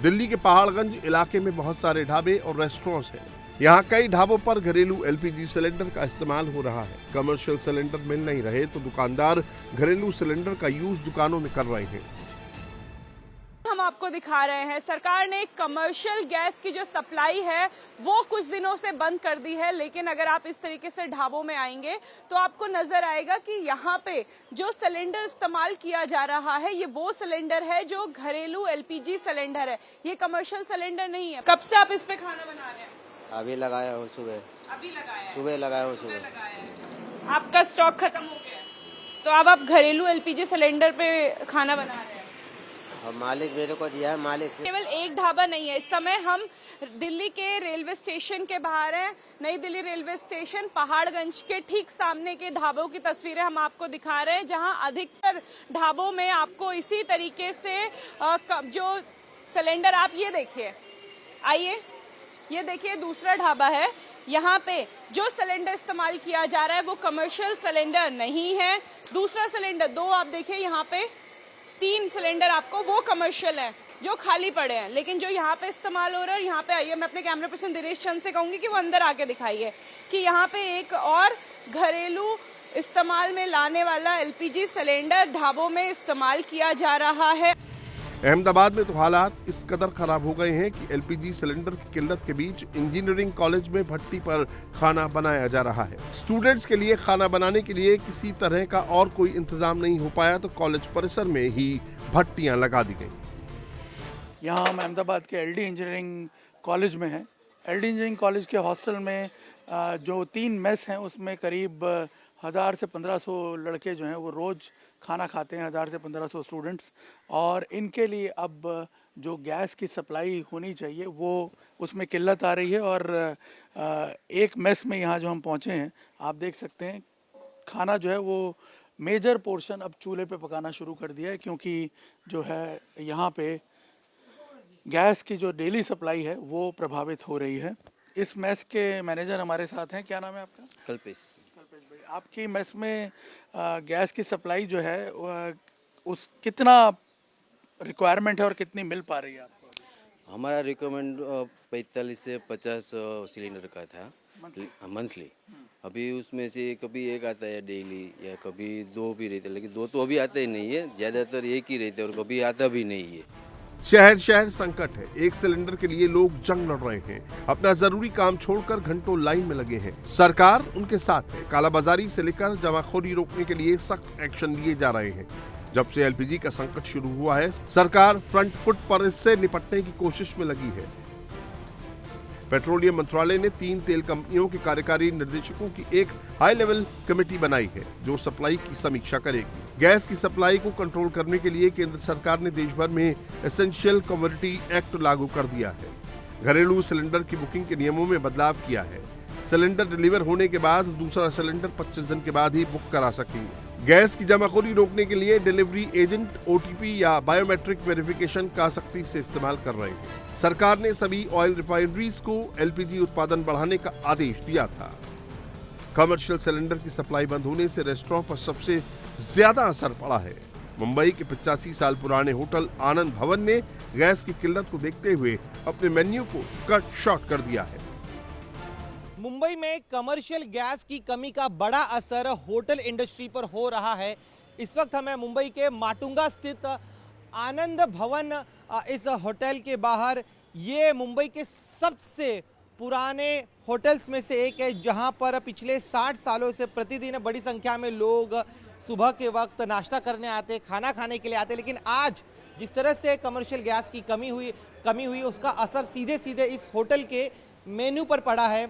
दिल्ली के पहाड़गंज इलाके में बहुत सारे ढाबे और रेस्टोरेंट्स हैं। यहाँ कई ढाबों पर घरेलू एलपीजी सिलेंडर का इस्तेमाल हो रहा है। कमर्शियल सिलेंडर मिल नहीं रहे तो दुकानदार घरेलू सिलेंडर का यूज दुकानों में कर रहे हैं। हम आपको दिखा रहे हैं, सरकार ने कमर्शियल गैस की जो सप्लाई है वो कुछ दिनों से बंद कर दी है, लेकिन अगर आप इस तरीके से ढाबों में आएंगे तो आपको नजर आएगा कि यहाँ पे जो सिलेंडर इस्तेमाल किया जा रहा है ये वो सिलेंडर है जो घरेलू एलपीजी सिलेंडर है, ये कमर्शियल सिलेंडर नहीं है। कब से आप इस पे खाना बना रहे हैं? अभी लगाया हो सुबह। अभी लगाया है? सुबह लगाया हो सुबह। लगाया है। आपका स्टॉक खत्म हो गया है तो अब आप घरेलू एलपीजी सिलेंडर पे खाना बना रहे हैं। मालिक मेरे को दिया है, मालिक से। केवल एक ढाबा नहीं है, इस समय हम दिल्ली के रेलवे स्टेशन के बाहर हैं। नई दिल्ली रेलवे स्टेशन पहाड़गंज के ठीक सामने के ढाबों की तस्वीरें हम आपको दिखा रहे हैं, जहां अधिकतर ढाबों में आपको इसी तरीके से जो सिलेंडर, आप ये देखिए, आइए ये देखिए दूसरा ढाबा है, यहाँ पे जो सिलेंडर इस्तेमाल किया जा रहा है वो कमर्शियल सिलेंडर नहीं है। दूसरा सिलेंडर, दो आप देखिए यहाँ पे 3 सिलेंडर आपको वो कमर्शियल है जो खाली पड़े हैं, लेकिन जो यहाँ पे इस्तेमाल हो रहा है, यहाँ पे आइए, मैं अपने कैमरा पर्सन दिनेश चंद से कहूंगी कि वो अंदर आके दिखाइए कि यहाँ पे एक और घरेलू इस्तेमाल में लाने वाला एलपीजी सिलेंडर ढाबों में इस्तेमाल किया जा रहा है। अहमदाबाद में तो हालात इस कदर खराब हो गए हैं कि एलपीजी सिलेंडर की किल्लत के बीच इंजीनियरिंग कॉलेज में भट्टी पर खाना बनाया जा रहा है। स्टूडेंट्स के लिए खाना बनाने के लिए किसी तरह का और कोई इंतजाम नहीं हो पाया तो कॉलेज परिसर में ही भट्टियां लगा दी गई। यहाँ हम अहमदाबाद के एलडी इंजीनियरिंग कॉलेज में हैं। एलडी इंजीनियरिंग कॉलेज के हॉस्टल में जो 3 मेस हैं उसमें करीब 1000 से 1500 लड़के जो हैं वो रोज़ खाना खाते हैं, 1000 से 1500 स्टूडेंट्स। और इनके लिए अब जो गैस की सप्लाई होनी चाहिए वो उसमें किल्लत आ रही है। और एक मेस में यहाँ जो हम पहुँचे हैं, आप देख सकते हैं खाना जो है वो मेजर पोर्शन अब चूल्हे पे पकाना शुरू कर दिया है, क्योंकि जो है यहाँ पे गैस की जो डेली सप्लाई है वो प्रभावित हो रही है। इस मेस के मैनेजर हमारे साथ हैं, क्या नाम है आपका? कल्पेश। कल्पेश भाई, आपकी मेस में गैस की सप्लाई जो है उस कितना रिक्वायरमेंट है और कितनी मिल पा रही है आपको? हमारा रिक्वायरमेंट 45 से 50 सिलेंडर का था मंथली। अभी उसमें से कभी एक आता है डेली या कभी 2 भी रहते, लेकिन 2 तो अभी आते ही नहीं है, ज़्यादातर एक ही रहते और कभी आता भी नहीं है। शहर शहर संकट है, एक सिलेंडर के लिए लोग जंग लड़ रहे हैं, अपना जरूरी काम छोड़कर घंटों लाइन में लगे हैं। सरकार उनके साथ है। कालाबाजारी से लेकर जमाखोरी रोकने के लिए सख्त एक्शन लिए जा रहे हैं। जब से एलपीजी का संकट शुरू हुआ है, सरकार फ्रंट फुट पर इससे निपटने की कोशिश में लगी है। पेट्रोलियम मंत्रालय ने 3 तेल कंपनियों के कार्यकारी निर्देशकों की एक हाई लेवल कमेटी बनाई है जो सप्लाई की समीक्षा करेगी। गैस की सप्लाई को कंट्रोल करने के लिए केंद्र सरकार ने देश भर में एसेंशियल कमोडिटी एक्ट लागू कर दिया है। घरेलू सिलेंडर की बुकिंग के नियमों में बदलाव किया है। सिलेंडर डिलीवर होने के बाद दूसरा सिलेंडर 25 दिन के बाद ही बुक करा सकेंगे। गैस की जमाखोरी रोकने के लिए डिलीवरी एजेंट ओटीपी या बायोमेट्रिक वेरिफिकेशन का सख्ती से इस्तेमाल कर रहे हैं। सरकार ने सभी ऑयल रिफाइनरीज को एलपीजी उत्पादन बढ़ाने का आदेश दिया था। कमर्शियल सिलेंडर की सप्लाई बंद होने से रेस्टोरेंट पर सबसे ज्यादा असर पड़ा है। मुंबई के 85 साल पुराने होटल आनंद भवन ने गैस की किल्लत को देखते हुए अपने मेन्यू को कट शॉर्ट कर दिया है। मुंबई में कमर्शियल गैस की कमी का बड़ा असर होटल इंडस्ट्री पर हो रहा है। इस वक्त हमें मुंबई के माटुंगा स्थित आनंद भवन इस होटल के बाहर, ये मुंबई के सबसे पुराने होटल्स में से एक है, जहां पर पिछले 60 सालों से प्रतिदिन बड़ी संख्या में लोग सुबह के वक्त नाश्ता करने आते, खाना खाने के लिए आते। लेकिन आज जिस तरह से कमर्शियल गैस की कमी हुई उसका असर सीधे सीधे इस होटल के मेन्यू पर पड़ा है।